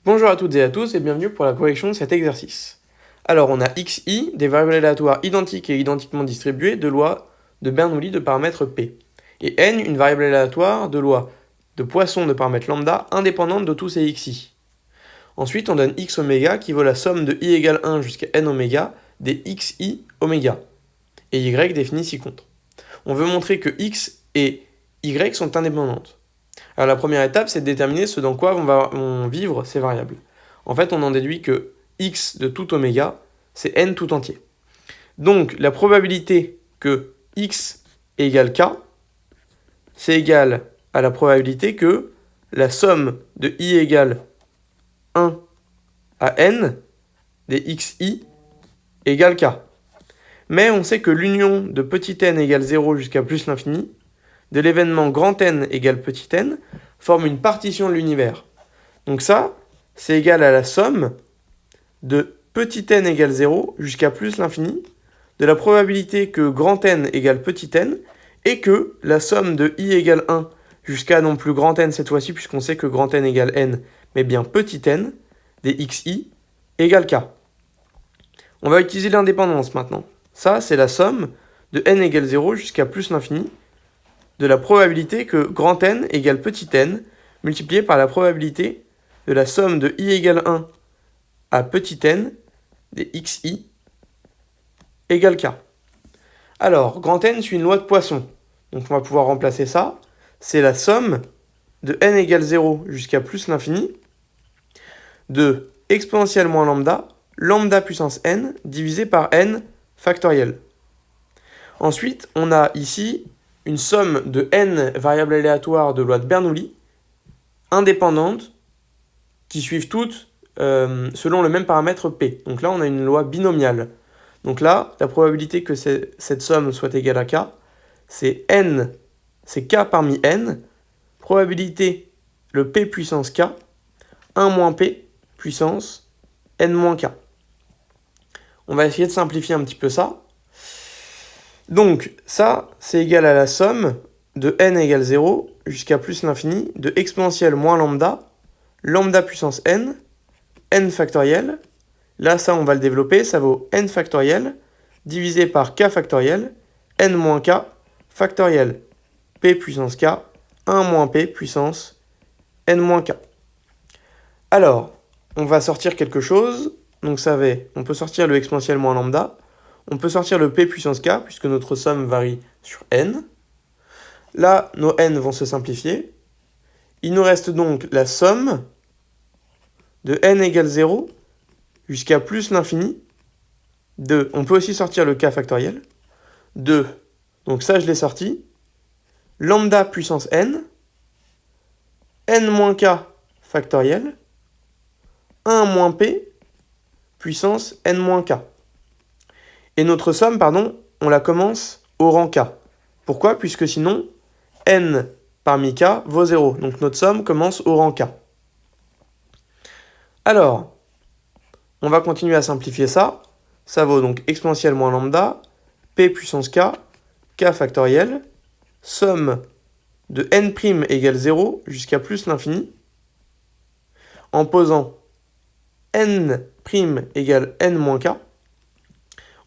Bonjour à toutes et à tous et bienvenue pour la correction de cet exercice. Alors on a xi, des variables aléatoires identiques et identiquement distribuées de loi de Bernoulli de paramètre p. Et n, une variable aléatoire de loi de Poisson de paramètre lambda indépendante de tous ces xi. Ensuite on donne x oméga qui vaut la somme de i égale 1 jusqu'à n oméga des xi oméga. Et y défini ci-contre. On veut montrer que x et y sont indépendantes. Alors la première étape, c'est de déterminer ce dans quoi vont vivre ces variables. En fait, on en déduit que x de tout oméga, c'est n tout entier. Donc la probabilité que x égale k, c'est égal à la probabilité que la somme de i égale 1 à n des xi égale k. Mais on sait que l'union de petit n égale 0 jusqu'à plus l'infini, de l'événement grand N égale petit n, forme une partition de l'univers. Donc ça, c'est égal à la somme de petit n égale 0 jusqu'à plus l'infini, de la probabilité que grand N égale petit n, et que la somme de i égale 1 jusqu'à non plus grand N cette fois-ci, puisqu'on sait que grand N égale n, mais bien petit n, des xi, égale k. On va utiliser l'indépendance maintenant. Ça, c'est la somme de n égale 0 jusqu'à plus l'infini, de la probabilité que grand N égale petit n, multiplié par la probabilité de la somme de i égale 1 à petit n des xi égale k. Alors, grand N suit une loi de Poisson. Donc on va pouvoir remplacer ça. C'est la somme de n égale 0 jusqu'à plus l'infini de exponentielle moins lambda, lambda puissance n, divisé par n factoriel. Ensuite, on a ici une somme de n variables aléatoires de loi de Bernoulli, indépendantes, qui suivent toutes selon le même paramètre p. Donc là, on a une loi binomiale. Donc là, la probabilité que cette somme soit égale à k, c'est n, c'est k parmi n, probabilité le p puissance k, 1 moins p puissance n moins k. On va essayer de simplifier un petit peu ça. Donc ça, c'est égal à la somme de n égale 0 jusqu'à plus l'infini de exponentielle moins lambda, lambda puissance n, n factoriel. Là, ça, on va le développer, ça vaut n factoriel divisé par k factoriel, n moins k factoriel, p puissance k, 1 moins p puissance n moins k. Alors, on va sortir quelque chose. Donc ça va, on peut sortir le exponentielle moins lambda. On peut sortir le p puissance k, puisque notre somme varie sur n. Là, nos n vont se simplifier. Il nous reste donc la somme de n égale 0 jusqu'à plus l'infini de... On peut aussi sortir le k factoriel. De... Donc ça, je l'ai sorti. Lambda puissance n. N moins k factoriel. 1 moins p puissance n moins k. Et notre somme, on la commence au rang k. Pourquoi? Puisque sinon, n parmi k vaut 0. Donc notre somme commence au rang k. Alors, on va continuer à simplifier ça. Ça vaut donc exponentielle moins lambda, p puissance k, k factoriel, somme de n' égale 0 jusqu'à plus l'infini, en posant n' égale n moins k.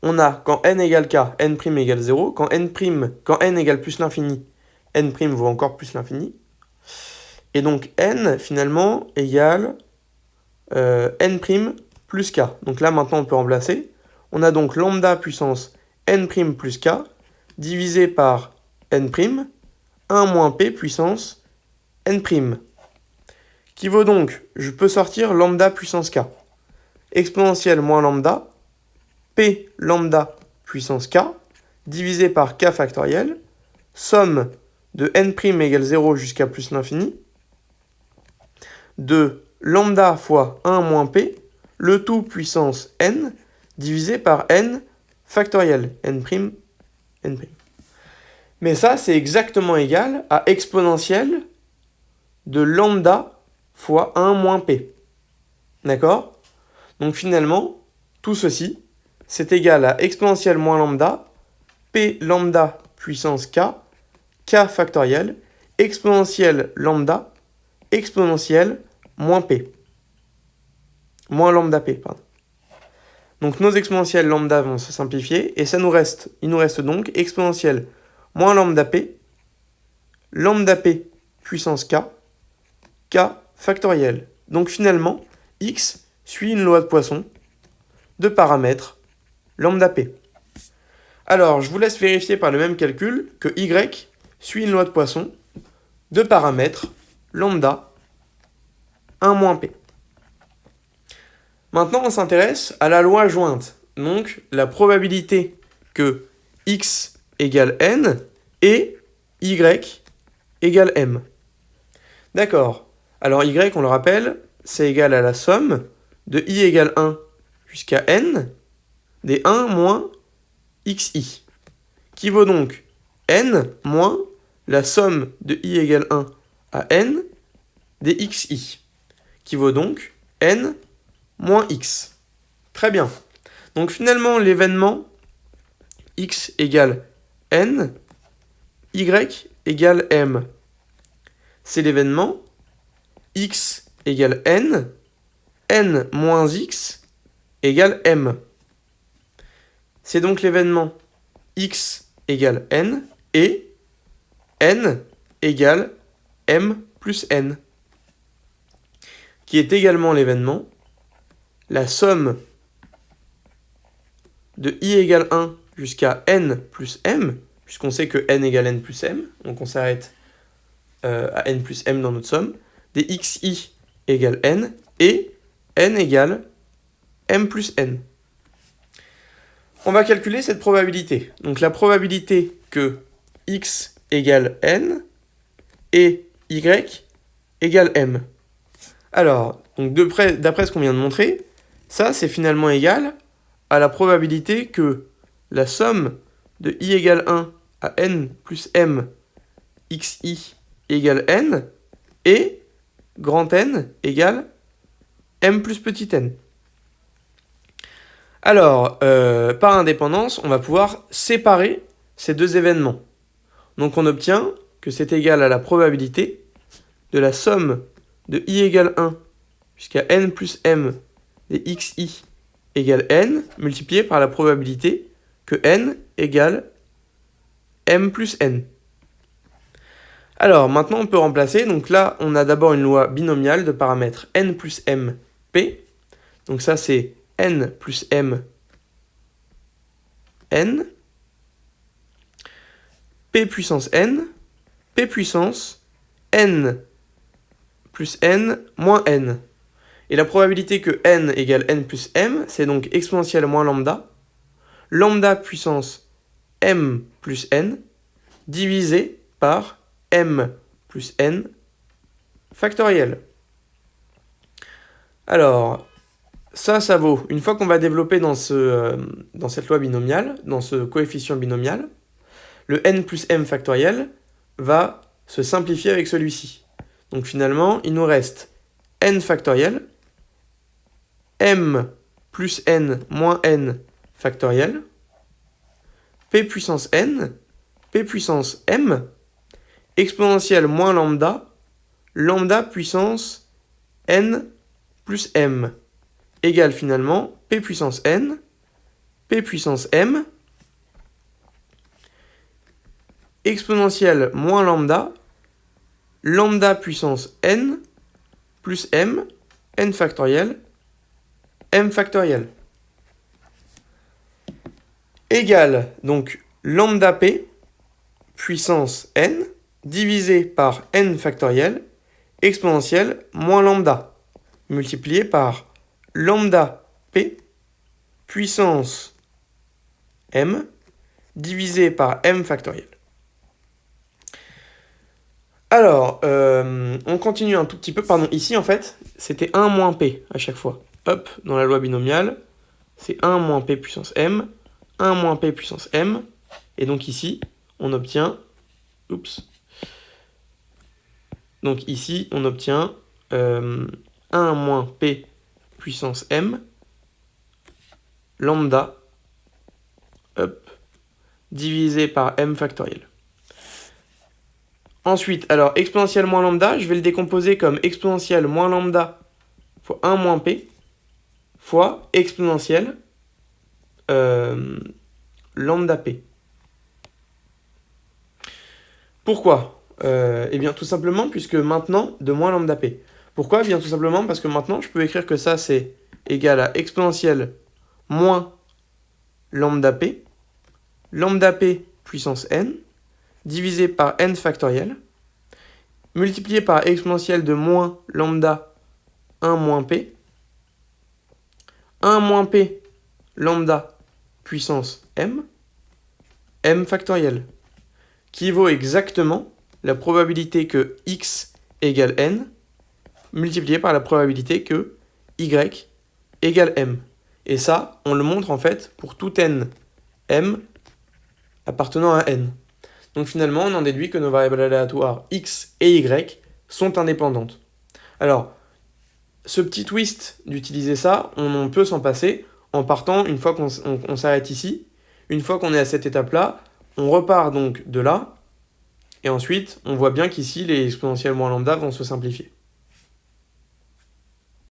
On a quand n égale k, n' égale 0. Quand n égale plus l'infini, n' vaut encore plus l'infini. Et donc n, finalement, égale n' plus k. Donc là, maintenant, on peut remplacer. On a donc lambda puissance n' plus k, divisé par n', 1 moins p puissance n'. Qui vaut donc, je peux sortir lambda puissance k. Exponentielle moins lambda, p lambda puissance k, divisé par k factoriel, somme de n' égale 0 jusqu'à plus l'infini, de lambda fois 1 moins p, le tout puissance n, divisé par n factoriel, n', n'. Mais ça, c'est exactement égal à exponentielle de lambda fois 1 moins p. D'accord? Donc finalement, tout ceci, c'est égal à exponentielle moins lambda, p lambda puissance k, k factoriel, exponentielle lambda, exponentielle moins p. moins lambda p, pardon. Donc nos exponentielles lambda vont se simplifier, et il nous reste donc exponentielle moins lambda p puissance k, k factoriel. Donc finalement, x suit une loi de Poisson de paramètres lambda p. Alors, je vous laisse vérifier par le même calcul que y suit une loi de Poisson de paramètres lambda 1 moins p. Maintenant, on s'intéresse à la loi jointe, donc la probabilité que x égale n et y égale m. D'accord. Alors y, on le rappelle, c'est égal à la somme de i égale 1 jusqu'à n des 1 moins xi, qui vaut donc n moins la somme de i égale 1 à n des xi, qui vaut donc n moins x. Très bien. Donc finalement, l'événement x égale n, y égale m. C'est l'événement x égale n, n moins x égale m. C'est donc l'événement x égale n et n égale m plus n, qui est également l'événement la somme de i égale 1 jusqu'à n plus m, puisqu'on sait que n égale n plus m, donc on s'arrête à n plus m dans notre somme, des xi égale n et n égale m plus n. On va calculer cette probabilité. Donc la probabilité que x égale n et y égale m. Alors, d'après ce qu'on vient de montrer, ça c'est finalement égal à la probabilité que la somme de i égale 1 à n plus m xi égale n et grand N égale m plus petit n. Alors, par indépendance, on va pouvoir séparer ces deux événements. Donc on obtient que c'est égal à la probabilité de la somme de i égale 1 jusqu'à n plus m des xi égale n multiplié par la probabilité que n égale m plus n. Alors maintenant on peut remplacer, donc là on a d'abord une loi binomiale de paramètres n plus m p, donc ça c'est n plus m n, p puissance n plus n moins n. Et la probabilité que n égale n plus m, c'est donc exponentielle moins lambda puissance m plus n, divisé par m plus n factoriel. Alors, ça vaut, une fois qu'on va développer dans cette loi binomiale, dans ce coefficient binomial, le n plus m factoriel va se simplifier avec celui-ci. Donc finalement, il nous reste n factoriel, m plus n moins n factoriel, p puissance n, p puissance m, exponentielle moins lambda puissance n plus m, égale finalement p puissance n, p puissance m, exponentielle moins lambda puissance n plus m, n factoriel, m factoriel. Égale donc lambda p puissance n divisé par n factoriel exponentielle moins lambda multiplié par lambda p puissance m divisé par m factoriel. Alors, on continue un tout petit peu. Pardon, ici en fait, c'était 1 moins p à chaque fois. Hop, dans la loi binomiale, c'est 1 moins p puissance m, 1 moins p puissance m. Et donc ici, on obtient... Oups. Donc ici, on obtient 1 moins p puissance m, lambda, hop, divisé par m factoriel. Ensuite, alors, exponentielle moins lambda, je vais le décomposer comme exponentielle moins lambda fois 1 moins p, fois exponentielle lambda p. Pourquoi Eh bien tout simplement puisque maintenant de moins lambda p. Pourquoi? Eh bien tout simplement parce que maintenant je peux écrire que ça c'est égal à exponentielle moins lambda p puissance n, divisé par n factoriel, multiplié par exponentielle de moins lambda 1 moins p, 1 moins p lambda puissance m factoriel, qui vaut exactement la probabilité que x égale n, multiplié par la probabilité que y égale m. Et ça, on le montre en fait pour tout n m appartenant à n. Donc finalement, on en déduit que nos variables aléatoires x et y sont indépendantes. Alors, ce petit twist d'utiliser ça, on peut s'en passer en partant, une fois qu'on s'arrête ici, une fois qu'on est à cette étape-là, on repart donc de là, et ensuite, on voit bien qu'ici, les exponentielles moins lambda vont se simplifier.